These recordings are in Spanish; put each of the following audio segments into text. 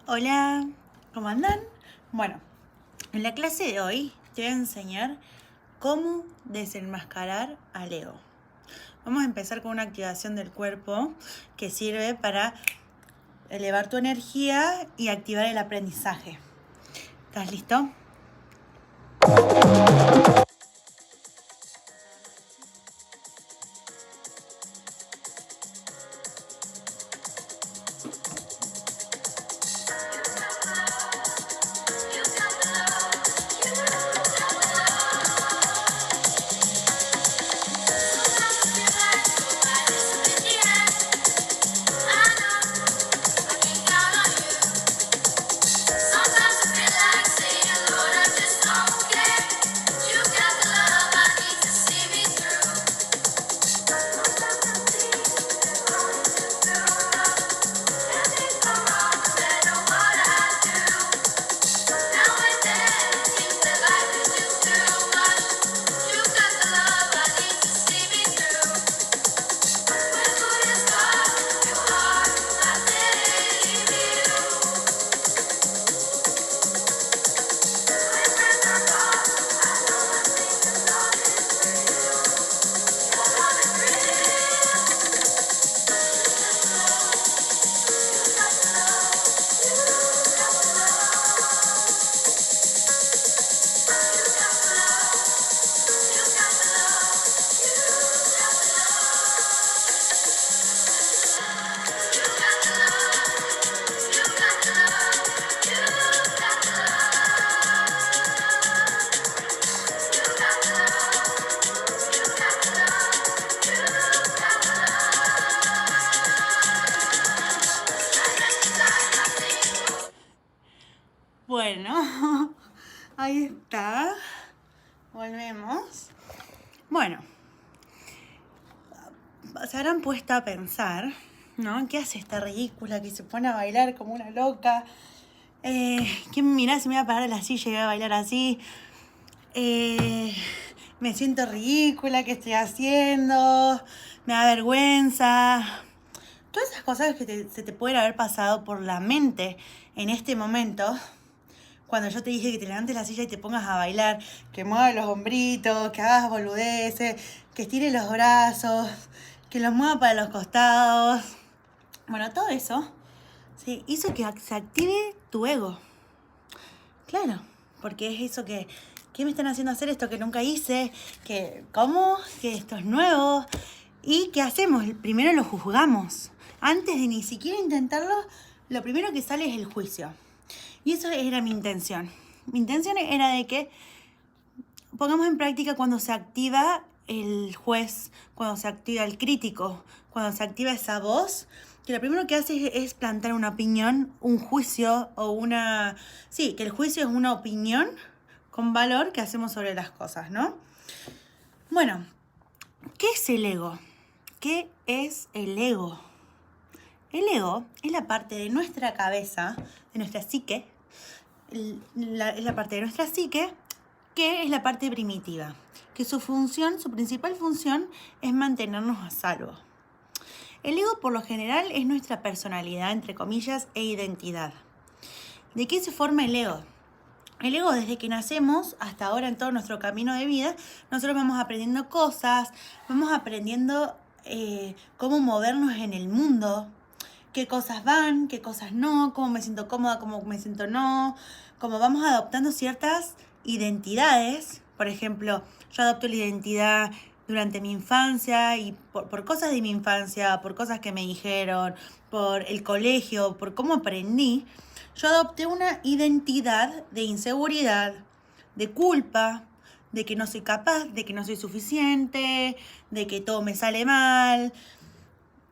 Hola, ¿cómo andan? Bueno, en la clase de hoy te voy a enseñar cómo desenmascarar al ego. Vamos a empezar con una activación del cuerpo que sirve para elevar tu energía y activar el aprendizaje. ¿Estás listo? Bueno, ahí está. Volvemos. Bueno, se habrán puesto a pensar, ¿no? ¿Qué hace esta ridícula que se pone a bailar como una loca? ¿Quién mirá si me voy a parar de la silla y voy a bailar así? Me siento ridícula, ¿qué estoy haciendo? Me da vergüenza. Todas esas cosas que se te pueden haber pasado por la mente en este momento, cuando yo te dije que te levantes la silla y te pongas a bailar, que muevas los hombritos, que hagas boludeces, que estires los brazos, que los muevas para los costados. Bueno, todo eso, ¿sí? Hizo que se active tu ego. Claro, porque es eso que me están haciendo hacer esto que nunca hice, que ¿cómo? Que esto es nuevo. ¿Y qué hacemos? Primero lo juzgamos. Antes de ni siquiera intentarlo, lo primero que sale es el juicio. Y eso era mi intención. Mi intención era de que pongamos en práctica cuando se activa el juez, cuando se activa el crítico, cuando se activa esa voz, que lo primero que hace es plantar una opinión, un juicio o una... Sí, que el juicio es una opinión con valor que hacemos sobre las cosas, ¿no? Bueno, ¿qué es el ego? ¿Qué es el ego? El ego es la parte de nuestra cabeza, de nuestra psique, es la parte de nuestra psique que es la parte primitiva, que su principal función es mantenernos a salvo. El ego por lo general es nuestra personalidad, entre comillas, e identidad. ¿De qué se forma el ego? El ego desde que nacemos hasta ahora en todo nuestro camino de vida, nosotros vamos aprendiendo cosas, vamos aprendiendo cómo movernos en el mundo, qué cosas van, qué cosas no, cómo me siento cómoda, cómo me siento no, cómo vamos adoptando ciertas identidades. Por ejemplo, yo adopto la identidad durante mi infancia y por cosas de mi infancia, por cosas que me dijeron, por el colegio, por cómo aprendí, yo adopté una identidad de inseguridad, de culpa, de que no soy capaz, de que no soy suficiente, de que todo me sale mal.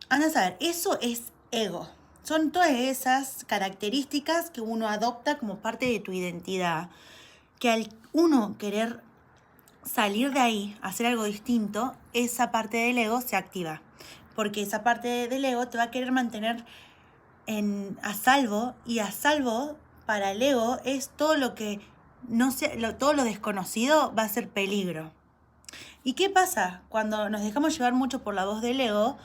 Anda a saber, eso es ego. Son todas esas características que uno adopta como parte de tu identidad, que al uno querer salir de ahí, hacer algo distinto, esa parte del ego se activa. Porque esa parte del ego te va a querer mantener a salvo, y a salvo para el ego es todo lo que no sea, todo lo desconocido va a ser peligro. ¿Y qué pasa? Cuando nos dejamos llevar mucho por la voz del ego,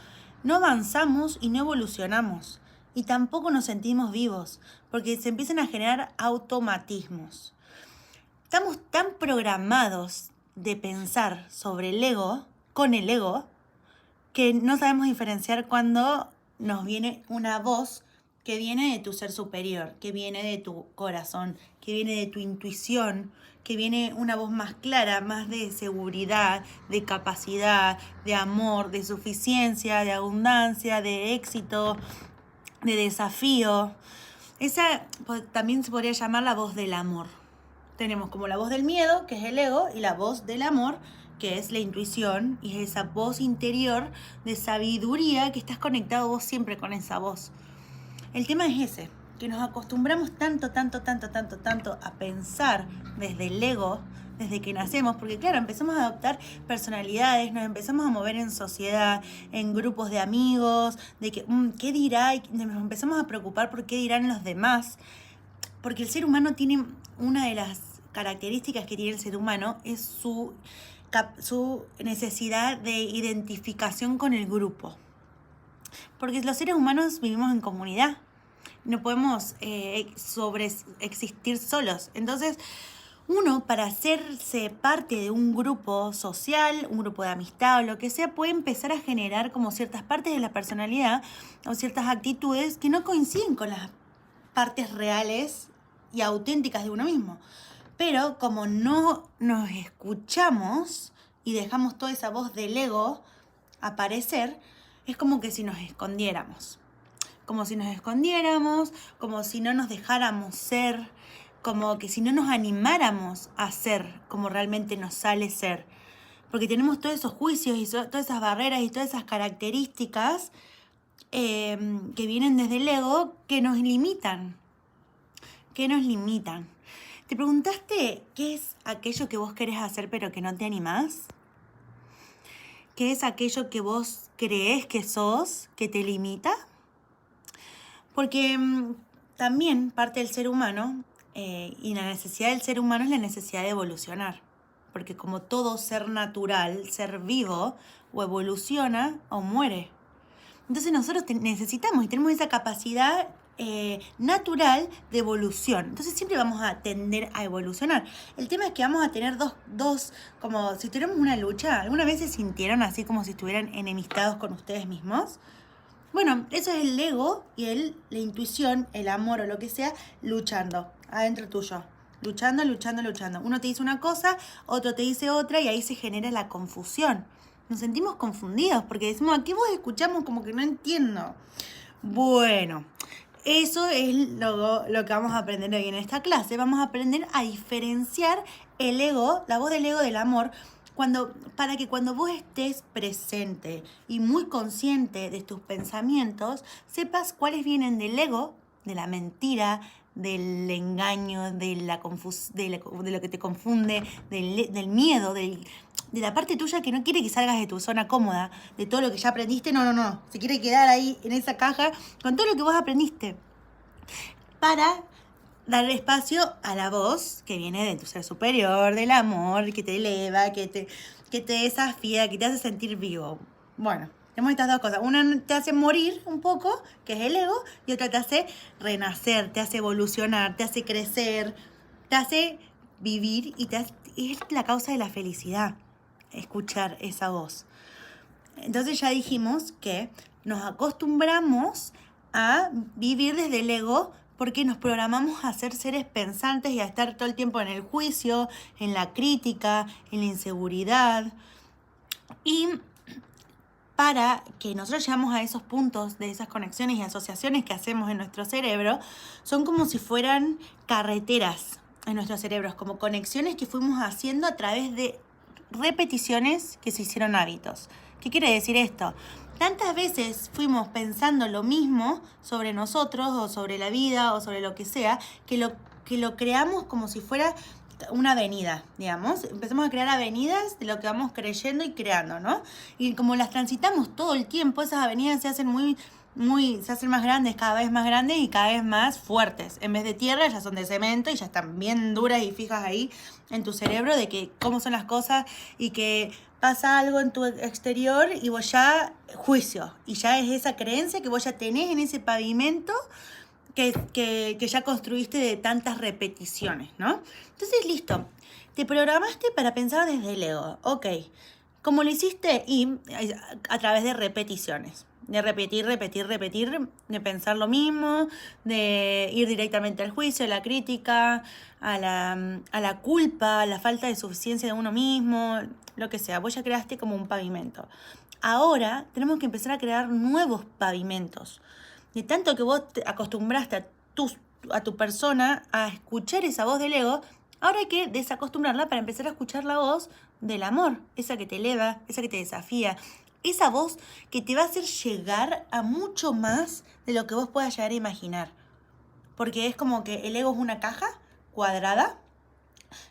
no avanzamos y no evolucionamos. y tampoco nos sentimos vivos, porque se empiezan a generar automatismos. Estamos tan programados de pensar sobre el ego, con el ego, que no sabemos diferenciar cuando nos viene una voz que viene de tu ser superior, que viene de tu corazón, que viene de tu intuición, que viene una voz más clara, más de seguridad, de capacidad, de amor, de suficiencia, de abundancia, de éxito, de desafío. Esa también se podría llamar la voz del amor. Tenemos como la voz del miedo, que es el ego, y la voz del amor, que es la intuición, y es esa voz interior de sabiduría que estás conectado vos siempre con esa voz. El tema es ese, que nos acostumbramos tanto a pensar desde el ego, desde que nacemos, porque claro, empezamos a adoptar personalidades, nos empezamos a mover en sociedad, en grupos de amigos, de que, ¿qué dirá? Y nos empezamos a preocupar por qué dirán los demás, porque el ser humano tiene, una de las características que tiene el ser humano es su necesidad de identificación con el grupo. Porque los seres humanos vivimos en comunidad, no podemos existir solos. Entonces, uno, para hacerse parte de un grupo social, un grupo de amistad o lo que sea, puede empezar a generar como ciertas partes de la personalidad o ciertas actitudes que no coinciden con las partes reales y auténticas de uno mismo. Pero como no nos escuchamos y dejamos toda esa voz del ego aparecer, es como que si nos escondiéramos. Como si no nos dejáramos ser, como que si no nos animáramos a ser como realmente nos sale ser. Porque tenemos todos esos juicios y todas esas barreras y todas esas características que vienen desde el ego que nos limitan. ¿Te preguntaste qué es aquello que vos querés hacer pero que no te animás? ¿Qué es aquello que vos creés que sos, que te limita? Porque también parte del ser humano, y la necesidad del ser humano es la necesidad de evolucionar. Porque como todo ser natural, ser vivo, o evoluciona o muere. Entonces nosotros necesitamos y tenemos esa capacidad natural de evolución. Entonces siempre vamos a tender a evolucionar. El tema es que vamos a tener dos, como si tuviéramos una lucha. ¿Alguna vez se sintieron así como si estuvieran enemistados con ustedes mismos? Bueno, eso es el ego y la intuición, el amor o lo que sea, luchando adentro tuyo. Luchando. Uno te dice una cosa, otro te dice otra y ahí se genera la confusión. Nos sentimos confundidos porque decimos, aquí vos escuchamos como que no entiendo. Bueno, eso es lo que vamos a aprender hoy en esta clase. Vamos a aprender a diferenciar el ego, la voz del ego del amor, para que cuando vos estés presente y muy consciente de tus pensamientos, sepas cuáles vienen del ego, de la mentira, del engaño, de lo que te confunde, del miedo, de la parte tuya que no quiere que salgas de tu zona cómoda, de todo lo que ya aprendiste. No. Se quiere quedar ahí en esa caja con todo lo que vos aprendiste. Para darle espacio a la voz que viene de tu ser superior, del amor, que te eleva, que te desafía, que te hace sentir vivo. Bueno, tenemos estas dos cosas. Una te hace morir un poco, que es el ego, y otra te hace renacer, te hace evolucionar, te hace crecer, te hace vivir y es la causa de la felicidad, escuchar esa voz. Entonces ya dijimos que nos acostumbramos a vivir desde el ego porque nos programamos a ser seres pensantes y a estar todo el tiempo en el juicio, en la crítica, en la inseguridad. Y para que nosotros llegamos a esos puntos de esas conexiones y asociaciones que hacemos en nuestro cerebro, son como si fueran carreteras en nuestros cerebros, como conexiones que fuimos haciendo a través de repeticiones que se hicieron hábitos. ¿Qué quiere decir esto? Tantas veces fuimos pensando lo mismo sobre nosotros o sobre la vida o sobre lo que sea, que lo creamos como si fuera una avenida, digamos. Empezamos a crear avenidas de lo que vamos creyendo y creando, ¿no? Y como las transitamos todo el tiempo, esas avenidas se hacen muy se hacen más grandes, cada vez más grandes y cada vez más fuertes. En vez de tierra ya son de cemento y ya están bien duras y fijas ahí en tu cerebro de que cómo son las cosas y que pasa algo en tu exterior y vos ya juicio. Y ya es esa creencia que vos ya tenés en ese pavimento que ya construiste de tantas repeticiones, ¿no? Entonces, listo. Te programaste para pensar desde el ego. Ok. ¿Cómo lo hiciste? Y a través de repeticiones. De repetir, de pensar lo mismo, de ir directamente al juicio, a la crítica, a la culpa, a la falta de suficiencia de uno mismo, lo que sea. Vos ya creaste como un pavimento. Ahora tenemos que empezar a crear nuevos pavimentos. De tanto que vos te acostumbraste a tu persona a escuchar esa voz del ego, ahora hay que desacostumbrarla para empezar a escuchar la voz del amor, esa que te eleva, esa que te desafía, esa voz que te va a hacer llegar a mucho más de lo que vos puedas llegar a imaginar. Porque es como que el ego es una caja cuadrada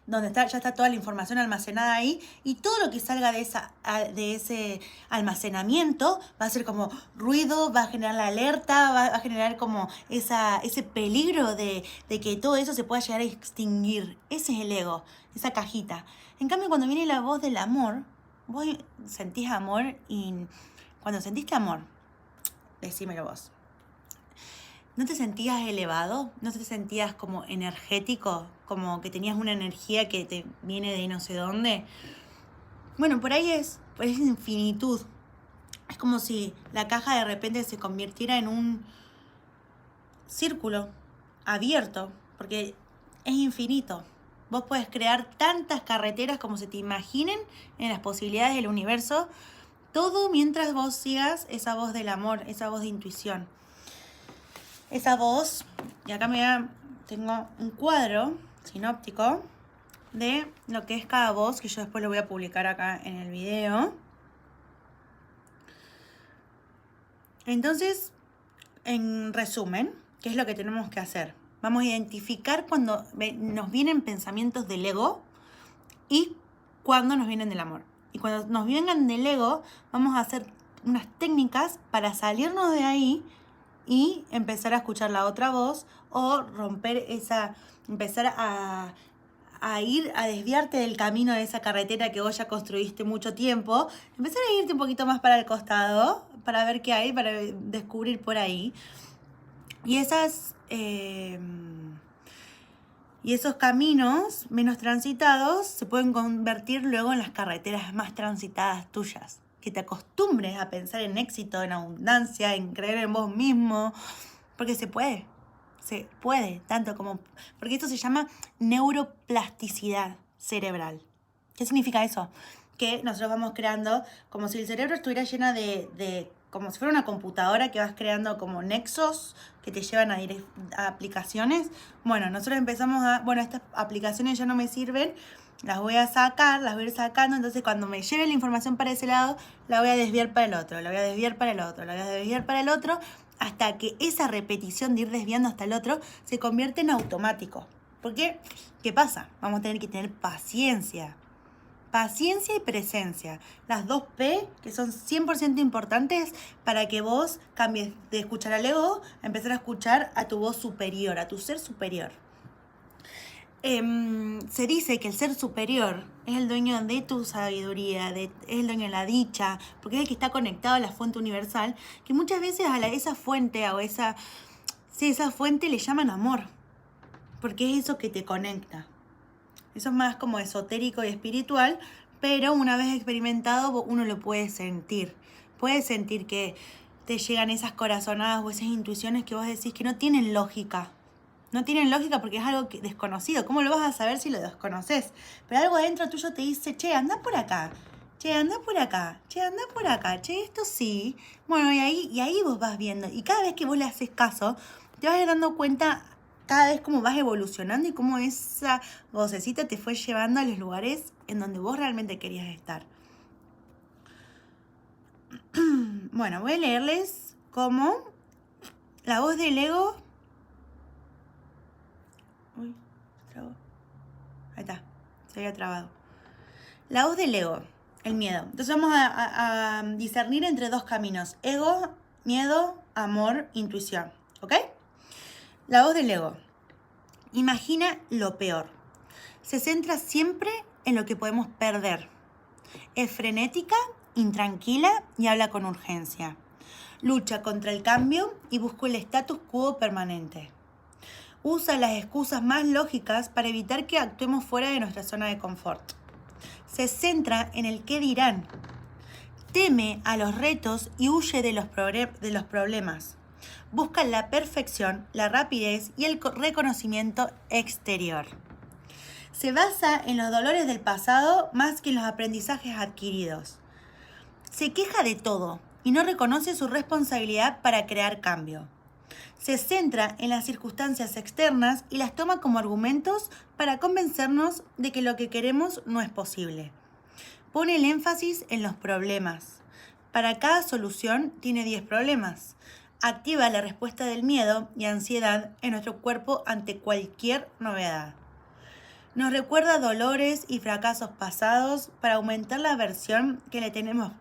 donde ya está toda la información almacenada ahí y todo lo que salga de ese almacenamiento va a ser como ruido, va a generar la alerta, va a generar como ese peligro de que todo eso se pueda llegar a extinguir. Ese es el ego, esa cajita. En cambio, cuando viene la voz del amor, vos sentís amor y cuando sentiste amor, decímelo vos. ¿No te sentías elevado? ¿No te sentías como energético? Como que tenías una energía que te viene de no sé dónde. Bueno, por ahí es infinitud. Es como si la caja de repente se convirtiera en un círculo abierto, porque es infinito. Vos podés crear tantas carreteras como se te imaginen en las posibilidades del universo, todo mientras vos sigas esa voz del amor, esa voz de intuición. Esa voz, y acá tengo un cuadro sinóptico de lo que es cada voz, que yo después lo voy a publicar acá en el video. Entonces, en resumen, ¿qué es lo que tenemos que hacer? Vamos a identificar cuando nos vienen pensamientos del ego y cuando nos vienen del amor. Y cuando nos vengan del ego, vamos a hacer unas técnicas para salirnos de ahí y empezar a escuchar la otra voz o empezar a ir a desviarte del camino de esa carretera que vos ya construiste mucho tiempo, empezar a irte un poquito más para el costado para ver qué hay, para descubrir por ahí. Y esos caminos menos transitados se pueden convertir luego en las carreteras más transitadas tuyas. Que te acostumbres a pensar en éxito, en abundancia, en creer en vos mismo, porque se puede, tanto como... Porque esto se llama neuroplasticidad cerebral. ¿Qué significa eso? Que nosotros vamos creando como si el cerebro estuviera llena de como si fuera una computadora que vas creando como nexos que te llevan a aplicaciones. Bueno, nosotros empezamos estas aplicaciones ya no me sirven, las voy a sacar, las voy a ir sacando, entonces cuando me lleve la información para ese lado, la voy a desviar para el otro, la voy a desviar para el otro, la voy a desviar para el otro, hasta que esa repetición de ir desviando hasta el otro se convierte en automático. ¿Por qué? ¿Qué pasa? Vamos a tener que tener paciencia. Paciencia y presencia. Las dos P que son 100% importantes para que vos cambies de escuchar al ego a empezar a escuchar a tu voz superior, a tu ser superior. Se dice que el ser superior es el dueño de tu sabiduría, es el dueño de la dicha, porque es el que está conectado a la fuente universal, que muchas veces esa fuente esa fuente le llaman amor, porque es eso que te conecta. Eso es más como esotérico y espiritual, pero una vez experimentado uno lo puede sentir. Puedes sentir que te llegan esas corazonadas o esas intuiciones que vos decís que no tienen lógica. No tienen lógica porque es algo desconocido. ¿Cómo lo vas a saber si lo desconoces? Pero algo adentro tuyo te dice, che, anda por acá. Che, anda por acá. Che, anda por acá. Che, esto sí. Bueno, y ahí vos vas viendo. Y cada vez que vos le haces caso, te vas dando cuenta cada vez cómo vas evolucionando y cómo esa vocecita te fue llevando a los lugares en donde vos realmente querías estar. Bueno, voy a leerles cómo la voz del ego... Uy, se trabó. Ahí está, se había trabado. La voz del ego, el miedo. Entonces vamos a discernir entre dos caminos. Ego, miedo, amor, intuición. ¿Ok? La voz del ego. Imagina lo peor. Se centra siempre en lo que podemos perder. Es frenética, intranquila y habla con urgencia. Lucha contra el cambio y busca el status quo permanente. Usa las excusas más lógicas para evitar que actuemos fuera de nuestra zona de confort. Se centra en el qué dirán. Teme a los retos y huye de los problemas. Busca la perfección, la rapidez y el reconocimiento exterior. Se basa en los dolores del pasado más que en los aprendizajes adquiridos. Se queja de todo y no reconoce su responsabilidad para crear cambio. Se centra en las circunstancias externas y las toma como argumentos para convencernos de que lo que queremos no es posible. Pone el énfasis en los problemas. Para cada solución tiene 10 problemas. Activa la respuesta del miedo y ansiedad en nuestro cuerpo ante cualquier novedad. Nos recuerda dolores y fracasos pasados para aumentar la aversión que le tenemos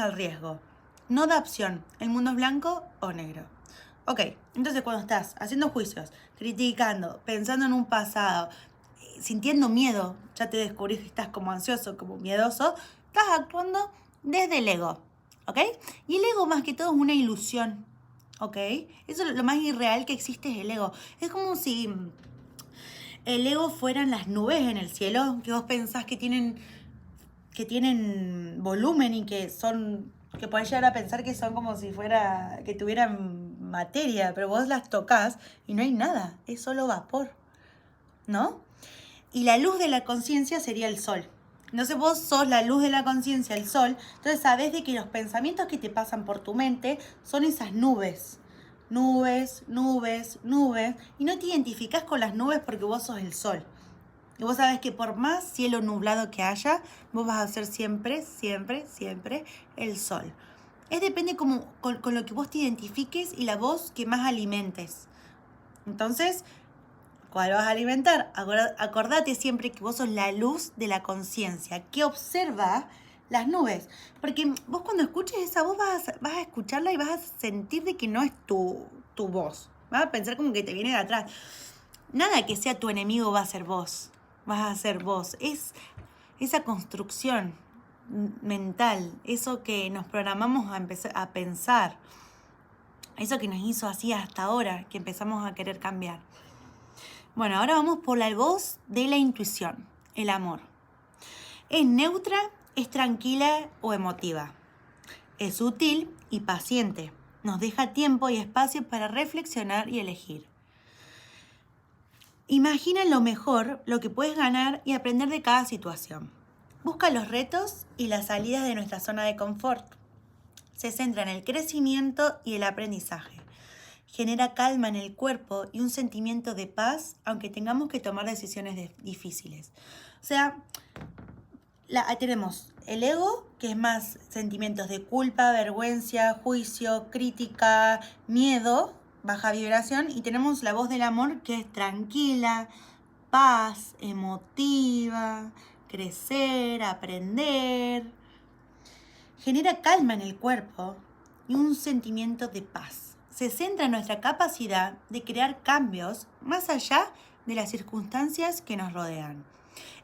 al riesgo. No da opción, el mundo es blanco o negro. Ok, entonces cuando estás haciendo juicios, criticando, pensando en un pasado, sintiendo miedo, ya te descubrís que estás como ansioso, como miedoso, estás actuando desde el ego, ¿ok? Y el ego más que todo es una ilusión, ¿ok? Eso es lo más irreal que existe, es el ego. Es como si el ego fueran las nubes en el cielo, que vos pensás que tienen volumen y que podés llegar a pensar que son como si que tuvieran materia, pero vos las tocas y no hay nada, es solo vapor, ¿no? Y la luz de la conciencia sería el sol. Entonces vos sos la luz de la conciencia, el sol, entonces sabés de que los pensamientos que te pasan por tu mente son esas nubes. Nubes, nubes, nubes, y no te identificás con las nubes porque vos sos el sol. Y vos sabés que por más cielo nublado que haya, vos vas a ser siempre, siempre, siempre el sol. Depende con lo que vos te identifiques y la voz que más alimentes. Entonces, ¿cuál vas a alimentar? Acordate siempre que vos sos la luz de la conciencia, que observa las nubes. Porque vos cuando escuches esa voz vas a escucharla y vas a sentir de que no es tu voz. Vas a pensar como que te viene de atrás. Nada que sea tu enemigo va a ser vos. Vas a ser vos. Es esa construcción mental, eso que nos programamos a empezar a pensar, eso que nos hizo así hasta ahora, que empezamos a querer cambiar. Bueno, ahora vamos por la voz de la intuición, el amor. Es neutra, es tranquila o emotiva. Es sutil y paciente. Nos deja tiempo y espacio para reflexionar y elegir. Imagina lo mejor, lo que puedes ganar y aprender de cada situación. Busca los retos y las salidas de nuestra zona de confort. Se centra en el crecimiento y el aprendizaje. Genera calma en el cuerpo y un sentimiento de paz, aunque tengamos que tomar decisiones difíciles. O sea, tenemos el ego, que es más sentimientos de culpa, vergüenza, juicio, crítica, miedo, baja vibración, y tenemos la voz del amor, que es tranquila, paz, emotiva, crecer, aprender. Genera calma en el cuerpo y un sentimiento de paz. Se centra en nuestra capacidad de crear cambios más allá de las circunstancias que nos rodean.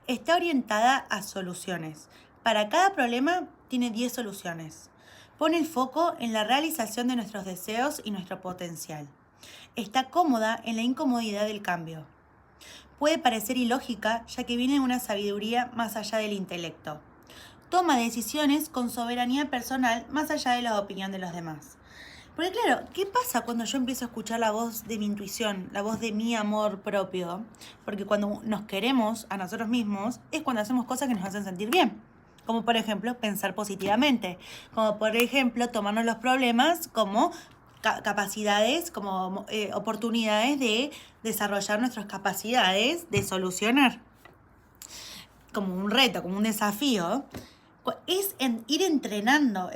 Está orientada a soluciones. Para cada problema tiene 10 soluciones. Pone el foco en la realización de nuestros deseos y nuestro potencial. Está cómoda en la incomodidad del cambio. Puede parecer ilógica, ya que viene de una sabiduría más allá del intelecto. Toma decisiones con soberanía personal más allá de la opinión de los demás. Porque claro, ¿qué pasa cuando yo empiezo a escuchar la voz de mi intuición, la voz de mi amor propio? Porque cuando nos queremos a nosotros mismos es cuando hacemos cosas que nos hacen sentir bien. Como por ejemplo, pensar positivamente. Como por ejemplo, tomarnos los problemas como capacidades, como oportunidades de desarrollar nuestras capacidades de solucionar. Como un reto, como un desafío. Es ir entrenando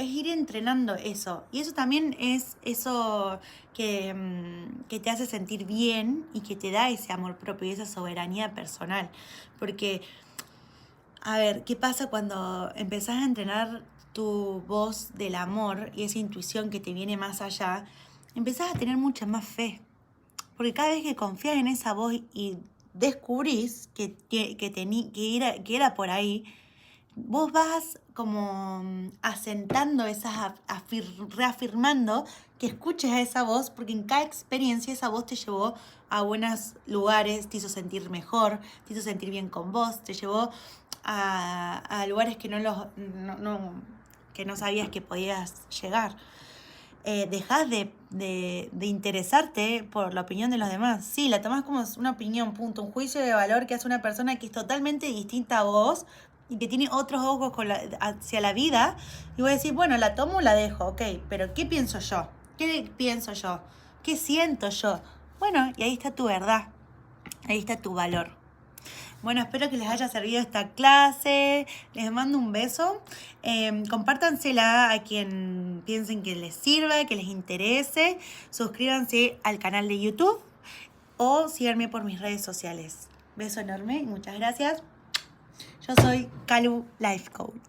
eso. Y eso también es eso que te hace sentir bien y que te da ese amor propio y esa soberanía personal. Porque, a ver, ¿qué pasa cuando empezás a entrenar tu voz del amor y esa intuición que te viene más allá, empezás a tener mucha más fe. Porque cada vez que confías en esa voz y descubrís que era por ahí, vos vas como asentando reafirmando que escuches a esa voz, porque en cada experiencia esa voz te llevó a buenos lugares, te hizo sentir mejor, te hizo sentir bien con vos, te llevó a lugares que que no sabías que podías llegar. Dejás de interesarte por la opinión de los demás. Sí, la tomás como una opinión, punto, un juicio de valor que hace una persona que es totalmente distinta a vos y que tiene otros ojos hacia la vida. Y voy a decir, bueno, la tomo o la dejo, ok, pero ¿qué pienso yo? ¿Qué pienso yo? ¿Qué siento yo? Bueno, y ahí está tu verdad, ahí está tu valor. Bueno, espero que les haya servido esta clase. Les mando un beso. Compártansela a quien piensen que les sirva, que les interese. Suscríbanse al canal de YouTube o síganme por mis redes sociales. Beso enorme y muchas gracias. Yo soy Calu Life Coach.